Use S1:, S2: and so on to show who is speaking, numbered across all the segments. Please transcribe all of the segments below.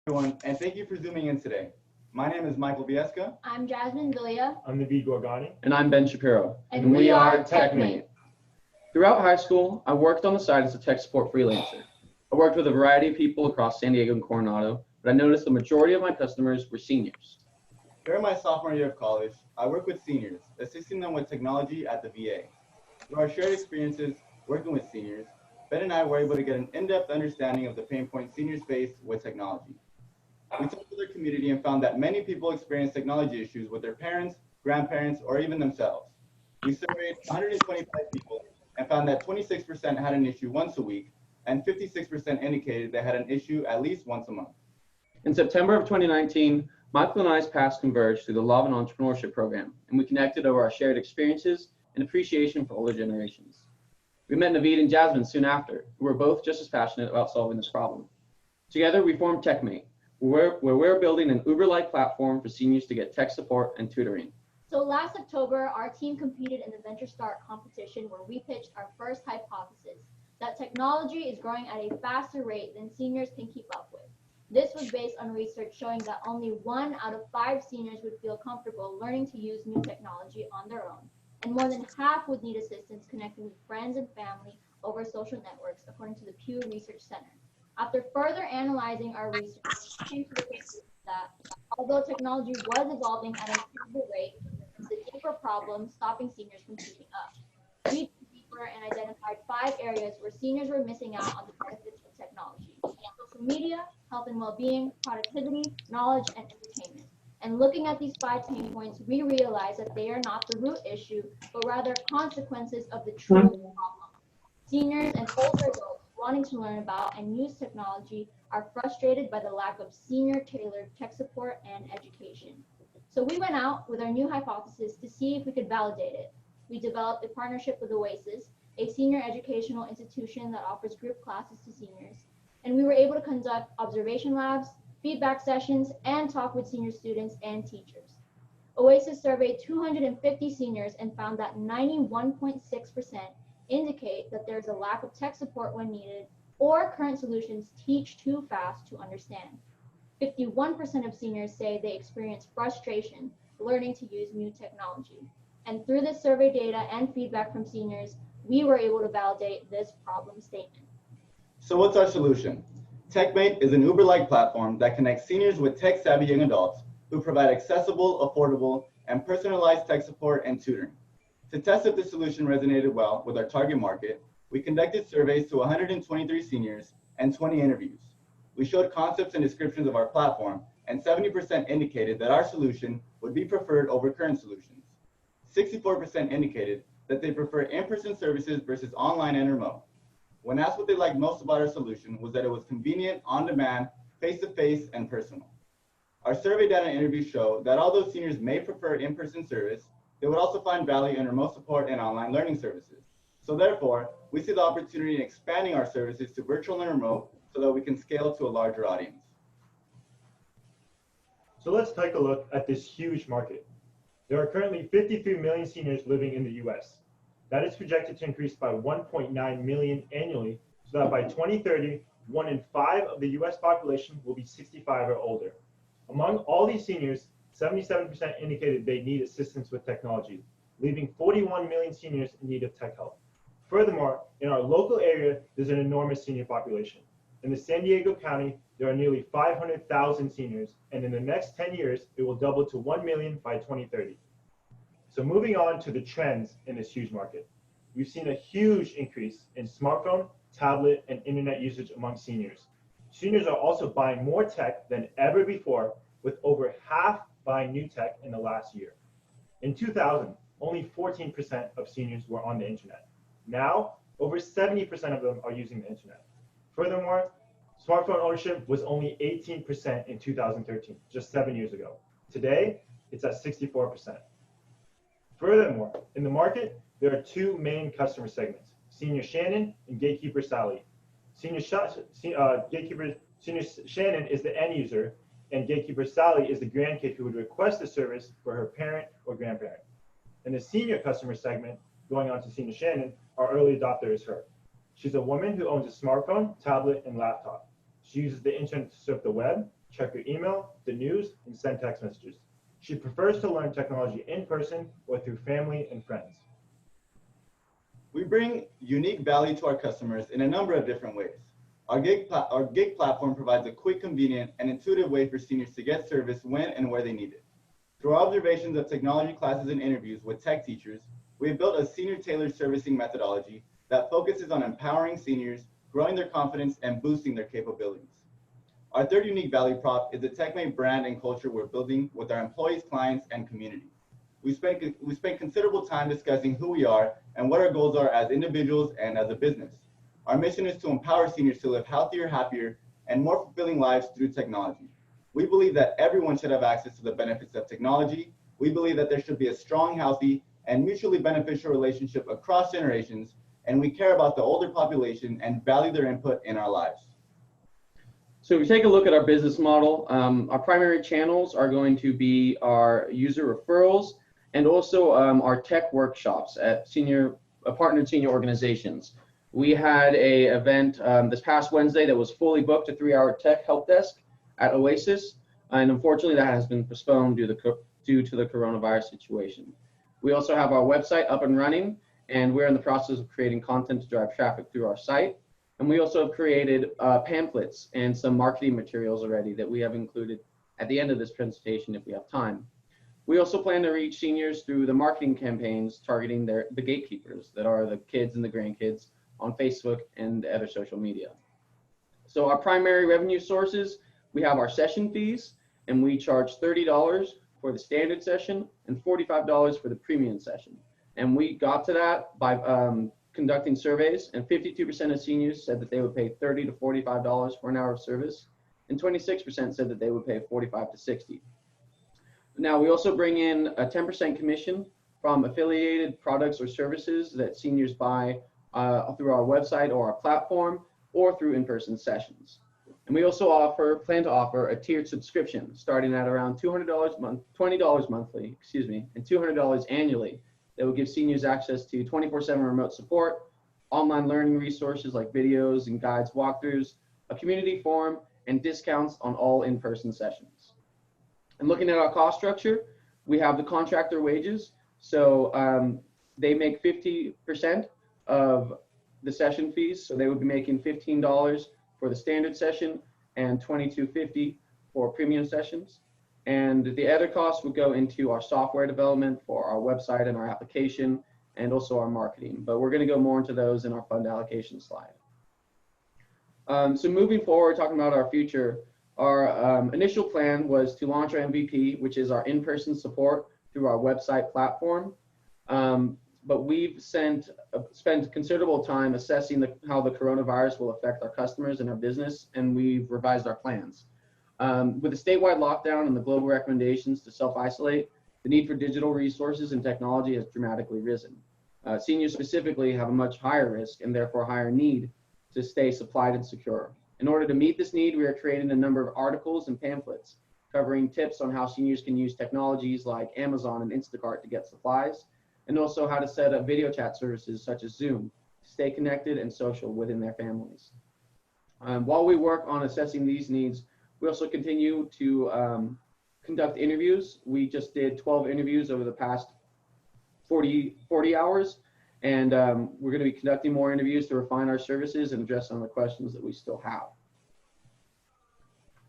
S1: Everyone, and thank you for zooming in today. My name is Michael Viesca.
S2: I'm Jasmine Villa.
S3: I'm Naveed Gorgani.
S4: And I'm Ben Shapiro.
S2: And we are TekMate.
S4: Throughout high school, I worked on the side as a tech support freelancer. I worked with a variety of people across San Diego and Coronado, but I noticed the majority of my customers were seniors.
S1: During my sophomore year of college, I worked with seniors, assisting them with technology at the VA. Through our shared experiences working with seniors, Ben and I were able to get an in-depth understanding of the pain points seniors face with technology. We talked to their community and found that many people experience technology issues with their parents, grandparents, or even themselves. We surveyed 125 people and found that 26% had an issue once a week, and 56% indicated they had an issue at least once a month.
S4: In September of 2019, Michael and I's paths converged through the Lavin Entrepreneurship Program, and we connected over our shared experiences and appreciation for older generations. We met Naveed and Jasmine soon after, who were both just as passionate about solving this problem. Together, we formed TekMate, where we're building an Uber-like platform for seniors to get tech support and tutoring.
S2: So last October, our team competed in the Venture Start competition where we pitched our first hypothesis, that technology is growing at a faster rate than seniors can keep up with. This was based on research showing that only 1 out of 5 seniors would feel comfortable learning to use new technology on their own, and more than half would need assistance connecting with friends and family over social networks, according to the Pew Research Center. After further analyzing our research, we came to the conclusion that although technology was evolving at an incredible rate, the deeper problem stopping seniors from keeping up. We dug deeper and identified 5 areas where seniors were missing out on the benefits of technology: social media, health and well-being, productivity, knowledge, and entertainment. And looking at these 5 pain points, we realized that they are not the root issue, but rather consequences of the true problem. Seniors and older adults wanting to learn about and use technology are frustrated by the lack of senior-tailored tech support and education. So we went out with our new hypothesis to see if we could validate it. We developed a partnership with Oasis, a senior educational institution that offers group classes to seniors. And we were able to conduct observation labs, feedback sessions, and talk with senior students and teachers. Oasis surveyed 250 seniors and found that 91.6% indicate that there's a lack of tech support when needed, or current solutions teach too fast to understand. 51% of seniors say they experience frustration learning to use new technology. And through this survey data and feedback from seniors, we were able to validate this problem statement.
S1: So what's our solution? TekMate is an Uber-like platform that connects seniors with tech-savvy young adults who provide accessible, affordable, and personalized tech support and tutoring. To test if this solution resonated well with our target market, we conducted surveys to 123 seniors and 20 interviews. We showed concepts and descriptions of our platform, and 70% indicated that our solution would be preferred over current solutions. 64% indicated that they prefer in-person services versus online and remote. When asked what they liked most about our solution was that it was convenient, on-demand, face-to-face, and personal. Our survey data and interviews show that although seniors may prefer in-person service, they would also find value in remote support and online learning services. So therefore, we see the opportunity in expanding our services to virtual and remote so that we can scale to a larger audience.
S3: So let's take a look at this huge market. There are currently 53 million seniors living in the US. That is projected to increase by 1.9 million annually, so that by 2030, 1 in 5 of the US population will be 65 or older. Among all these seniors, 77% indicated they need assistance with technology, leaving 41 million seniors in need of tech help. Furthermore, in our local area, there's an enormous senior population. In the San Diego County, there are nearly 500,000 seniors, and in the next 10 years, it will double to 1 million by 2030. So moving on to the trends in this huge market. We've seen a huge increase in smartphone, tablet, and internet usage among seniors. Seniors are also buying more tech than ever before, with over half buying new tech in the last year. In 2000, only 14% of seniors were on the internet. Now, over 70% of them are using the internet. Furthermore, smartphone ownership was only 18% in 2013, just 7 years ago. Today, it's at 64%. Furthermore, in the market, there are 2 main customer segments: Senior Shannon and Gatekeeper Sally. Senior Shannon is the end user, and Gatekeeper Sally is the grandkid who would request the service for her parent or grandparent. In the senior customer segment, going on to Senior Shannon, our early adopter is her. She's a woman who owns a smartphone, tablet, and laptop. She uses the internet to surf the web, check her email, the news, and send text messages. She prefers to learn technology in person or through family and friends.
S1: We bring unique value to our customers in a number of different ways. Our gig platform provides a quick, convenient, and intuitive way for seniors to get service when and where they need it. Through our observations of technology classes and interviews with tech teachers, we have built a senior-tailored servicing methodology that focuses on empowering seniors, growing their confidence, and boosting their capabilities. Our third unique value prop is the TekMate brand and culture we're building with our employees, clients, and community. We spent considerable time discussing who we are and what our goals are as individuals and as a business. Our mission is to empower seniors to live healthier, happier, and more fulfilling lives through technology. We believe that everyone should have access to the benefits of technology. We believe that there should be a strong, healthy, and mutually beneficial relationship across generations, and we care about the older population and value their input in our lives.
S4: So if we take a look at our business model, our primary channels are going to be our user referrals and also our tech workshops at partnered senior organizations. We had an event this past Wednesday that was fully booked, a 3-hour tech help desk at Oasis, and unfortunately that has been postponed due to the coronavirus situation. We also have our website up and running, and we're in the process of creating content to drive traffic through our site. And we also have created pamphlets and some marketing materials already that we have included at the end of this presentation if we have time. We also plan to reach seniors through the marketing campaigns targeting the gatekeepers that are the kids and the grandkids on Facebook and other social media. So our primary revenue sources, we have our session fees, and we charge $30 for the standard session and $45 for the premium session. And we got to that by conducting surveys, and 52% of seniors said that they would pay $30 to $45 for an hour of service, and 26% said that they would pay $45 to $60. Now, we also bring in a 10% commission from affiliated products or services that seniors buy through our website or our platform or through in-person sessions. And we also plan to offer a tiered subscription starting at around $20 monthly, and $200 annually. That will give seniors access to 24/7 remote support, online learning resources like videos and guides, walkthroughs, a community forum, and discounts on all in-person sessions. And looking at our cost structure, we have the contractor wages. So they make 50% of the session fees. So they would be making $15 for the standard session and $22.50 for premium sessions. And the other costs would go into our software development for our website and our application, and also our marketing. But we're going to go more into those in our fund allocation slide. So moving forward, talking about our future, our initial plan was to launch our MVP, which is our in-person support through our website platform. But we've spent considerable time assessing how the coronavirus will affect our customers and our business, and we've revised our plans. With the statewide lockdown and the global recommendations to self-isolate, the need for digital resources and technology has dramatically risen. Seniors specifically have a much higher risk and therefore higher need to stay supplied and secure. In order to meet this need, we are creating a number of articles and pamphlets covering tips on how seniors can use technologies like Amazon and Instacart to get supplies, and also how to set up video chat services such as Zoom to stay connected and social within their families. While we work on assessing these needs, we also continue to conduct interviews. We just did 12 interviews over the past 40 hours, and we're going to be conducting more interviews to refine our services and address some of the questions that we still have.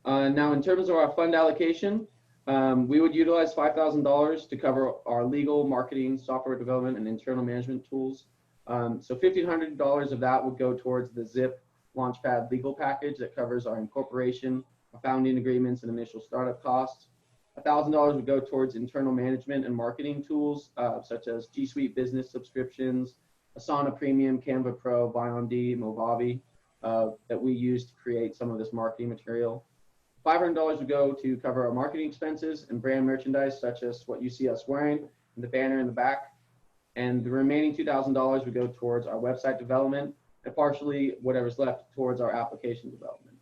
S4: Now, in terms of our fund allocation, we would utilize $5,000 to cover our legal, marketing, software development, and internal management tools. So $1,500 of that would go towards the ZIP Launchpad legal package that covers our incorporation, our founding agreements, and initial startup costs. $1,000 would go towards internal management and marketing tools such as G Suite business subscriptions, Asana Premium, Canva Pro, BuyOnD, Movavi that we use to create some of this marketing material. $500 would go to cover our marketing expenses and brand merchandise such as what you see us wearing and the banner in the back. And the remaining $2,000 would go towards our website development and partially whatever's left towards our application development.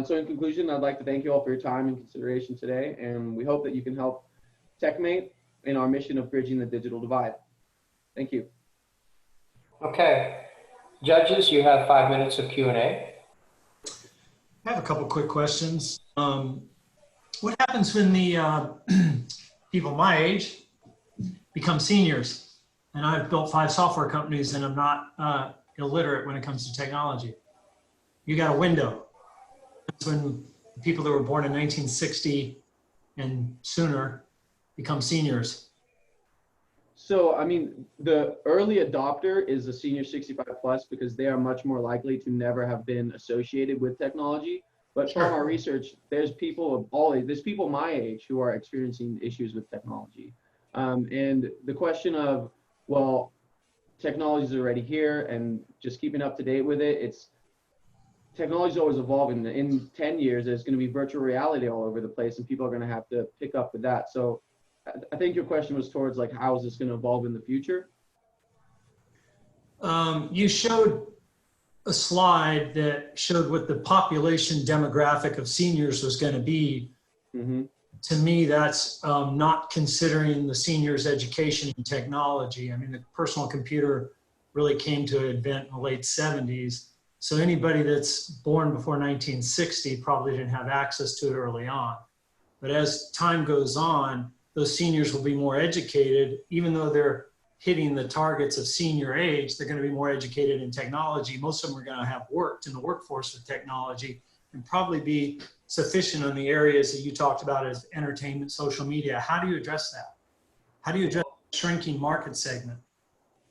S4: So in conclusion, I'd like to thank you all for your time and consideration today, and we hope that you can help TekMate in our mission of bridging the digital divide. Thank you.
S5: Okay, judges, you have 5 minutes of Q&A. I have a couple quick questions. What happens when the people my age become seniors? And I've built 5 software companies and I'm not illiterate when it comes to technology. You got a window. That's when the people that were born in 1960 and sooner become seniors.
S4: So, I mean, the early adopter is a senior 65 plus because they are much more likely to never have been associated with technology. But from our research, there's people of all age, there's people my age who are experiencing issues with technology. And the question of, well, technology is already here and just keeping up to date with it, technology is always evolving. In 10 years, there's going to be virtual reality all over the place and people are going to have to pick up with that. So I think your question was towards like, how is this going to evolve in the future?
S5: You showed a slide that showed what the population demographic of seniors was going to be.
S4: Mm-hmm.
S5: To me, that's not considering the seniors' education in technology. I mean, the personal computer really came to advent in the late 70s. So anybody that's born before 1960 probably didn't have access to it early on. But as time goes on, those seniors will be more educated. Even though they're hitting the targets of senior age, they're going to be more educated in technology. Most of them are going to have worked in the workforce with technology and probably be sufficient in the areas that you talked about as entertainment, social media. How do you address that? How do you address the shrinking market segment?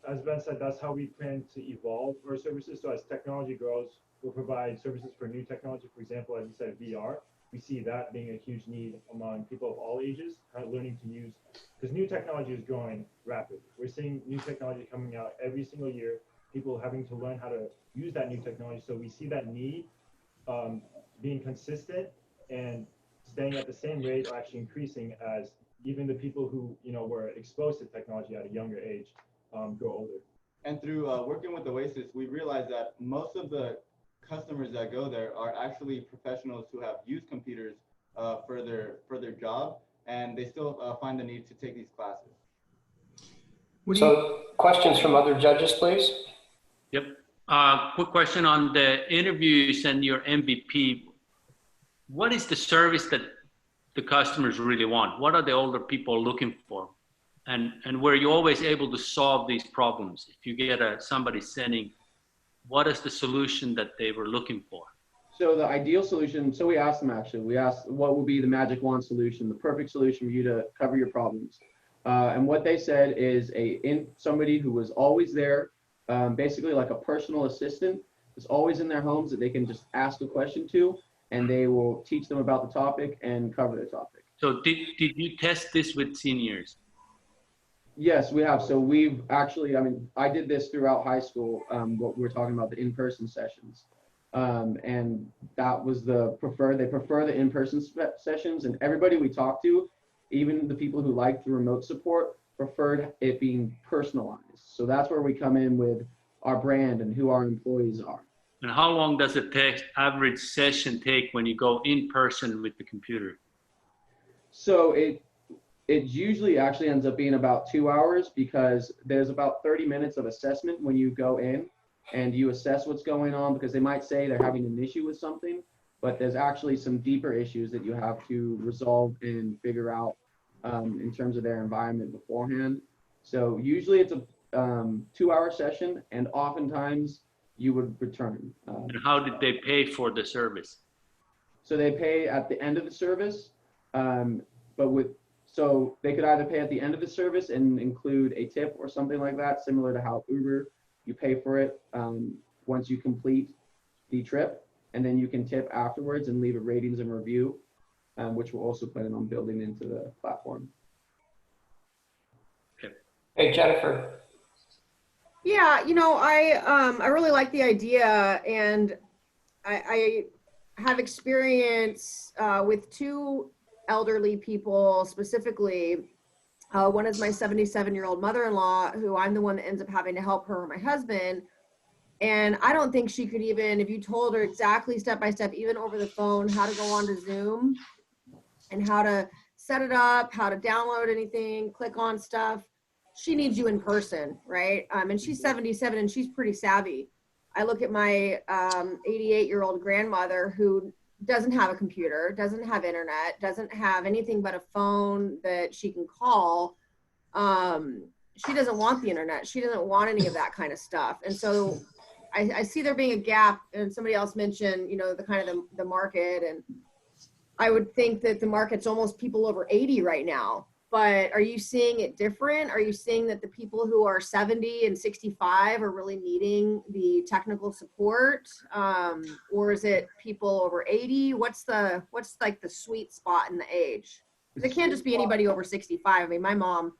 S3: As Ben said, that's how we plan to evolve our services. So as technology grows, we'll provide services for new technology. For example, as you said, VR. We see that being a huge need among people of all ages, learning to use, because new technology is growing rapidly. We're seeing new technology coming out every single year, people having to learn how to use that new technology. So we see that need being consistent and staying at the same rate or actually increasing as even the people who were exposed to technology at a younger age grow older.
S1: And through working with Oasis, we realized that most of the customers that go there are actually professionals who have used computers for their job, and they still find the need to take these classes.
S6: So questions from other judges, please.
S7: Yep. Quick question on the interviews and your MVP. What is the service that the customers really want? What are the older people looking for? And were you always able to solve these problems? If you get somebody sending, what is the solution that they were looking for?
S4: So the ideal solution, so we asked them actually, we asked what would be the magic wand solution, the perfect solution for you to cover your problems. And what they said is somebody who was always there, basically like a personal assistant, is always in their homes that they can just ask a question to, and they will teach them about the topic and cover the topic.
S7: So did you test this with seniors?
S4: Yes, we have. So we've actually, I did this throughout high school, what we're talking about, the in-person sessions. And that was they prefer the in-person sessions, and everybody we talked to, even the people who liked the remote support, preferred it being personalized. So that's where we come in with our brand and who our employees are.
S7: And how long does the average session take when you go in person with the computer?
S4: So it usually actually ends up being about 2 hours, because there's about 30 minutes of assessment when you go in and you assess what's going on, because they might say they're having an issue with something, but there's actually some deeper issues that you have to resolve and figure out in terms of their environment beforehand. So usually it's a 2-hour session, and oftentimes you would return.
S7: And how did they pay for the service?
S4: So they pay at the end of the service, so they could either pay at the end of the service and include a tip or something like that, similar to how Uber, you pay for it once you complete the trip, and then you can tip afterwards and leave a ratings and review, which we're also planning on building into the platform.
S7: Okay.
S6: Hey, Jennifer.
S8: Yeah, I really like the idea, and I have experience with 2 elderly people specifically. One is my 77-year-old mother-in-law, who I'm the one that ends up having to help her or my husband. And I don't think she could even, if you told her exactly step by step, even over the phone, how to go onto Zoom and how to set it up, how to download anything, click on stuff. She needs you in person, right? And she's 77 and she's pretty savvy. I look at my 88-year-old grandmother who doesn't have a computer, doesn't have internet, doesn't have anything but a phone that she can call. She doesn't want the internet. She doesn't want any of that kind of stuff. And so I see there being a gap, and somebody else mentioned, you know, the kind of the market, and I would think that the market's almost people over 80 right now. But are you seeing it different? Are you seeing that the people who are 70 and 65 are really needing the technical support? Or is it people over 80? What's like the sweet spot in the age? It can't just be anybody over 65. I mean, my mom,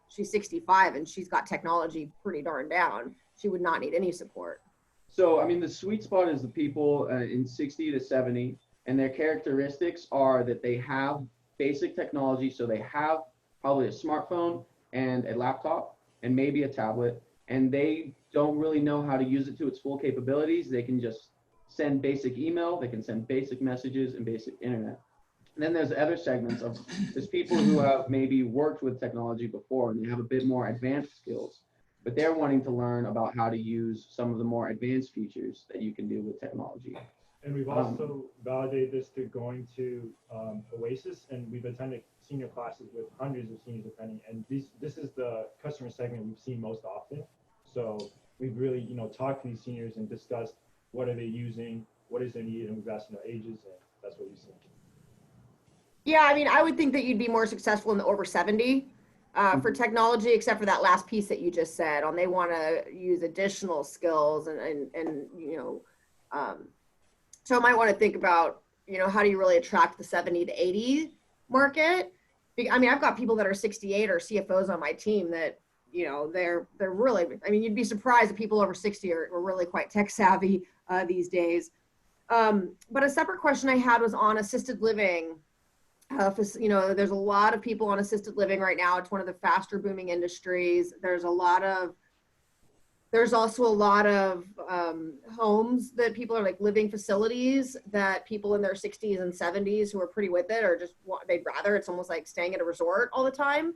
S8: she's 65 and she's got technology pretty darn down. She would not need any support.
S4: So, I mean, the sweet spot is the people in 60 to 70, and their characteristics are that they have basic technology. So they have probably a smartphone and a laptop and maybe a tablet, and they don't really know how to use it to its full capabilities. They can just send basic email, they can send basic messages and basic internet. And then there's other segments of there's people who have maybe worked with technology before and they have a bit more advanced skills, but they're wanting to learn about how to use some of the more advanced features that you can do with technology.
S3: And we've also validated this through going to Oasis, and we've attended senior classes with hundreds of seniors attending, and this is the customer segment we've seen most often. So we've really, you know, talked to these seniors and discussed what are they using, what is their need, and we've asked them their ages, and that's what we've seen.
S8: Yeah, I mean, I would think that you'd be more successful in the over 70 for technology, except for that last piece that you just said on they want to use additional skills and you know, so I might want to think about, you know, how do you really attract the 70 to 80 market? I mean, I've got people that are 68 or CFOs on my team that, you know, they're really, I mean, you'd be surprised that people over 60 are really quite tech savvy these days. But a separate question I had was on assisted living. You know, there's a lot of people on assisted living right now. It's one of the faster booming industries. There's also a lot of homes that people are like living facilities that people in their 60s and 70s who are pretty with it or just they'd rather, it's almost like staying at a resort all the time.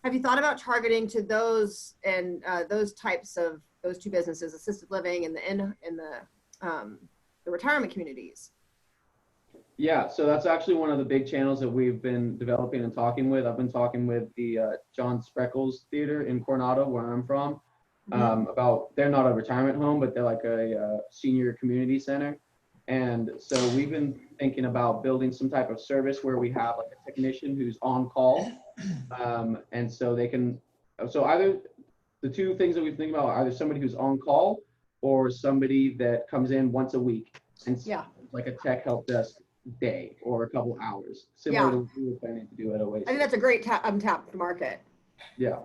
S8: Have you thought about targeting to those and those types of those two businesses, assisted living and the retirement communities?
S4: Yeah, so that's actually one of the big channels that we've been developing and talking with. I've been talking with the John Spreckles Theater in Coronado, where I'm from. About they're not a retirement home, but they're like a senior community center. And so we've been thinking about building some type of service where we have like a technician who's on call. And so they can, so either the two things that we've thinking about are either somebody who's on call or somebody that comes in once a week and like a tech help desk day or a couple hours, similar to what we were planning to do at Oasis.
S8: I think that's a great untapped market.
S4: Yeah.